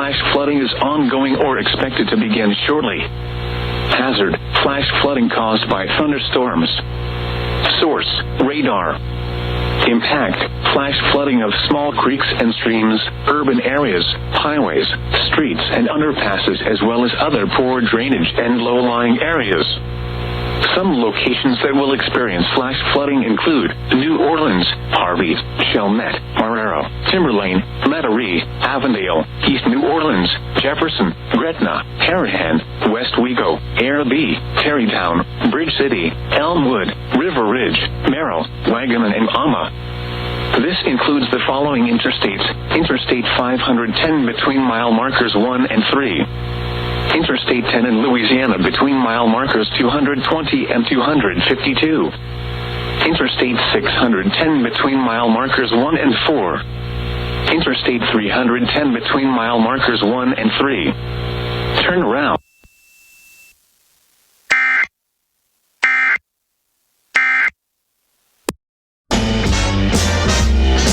flash flooding is ongoing or expected to begin shortly. Hazard, flash flooding caused by thunderstorms. Source, radar. Impact, flash flooding of small creeks and streams, urban areas, highways, streets and underpasses, as well as other poor drainage and low-lying areas. Some locations that will experience flash flooding include New Orleans, Harvey, Chalmette, Marrero, Timberlane, Metairie, Avondale, East New Orleans, Jefferson, Gretna, Harahan, West Wego, Air B, Terrytown, Bridge City, Elmwood, River Ridge, Merrill, Wagaman, and Alma. This includes the following interstates: Interstate 510 between mile markers 1 and 3. Interstate 10 in Louisiana between mile markers 220 and 252. Interstate 610 between mile markers 1 and 4. Interstate 310 between mile markers 1 and 3. Turn around.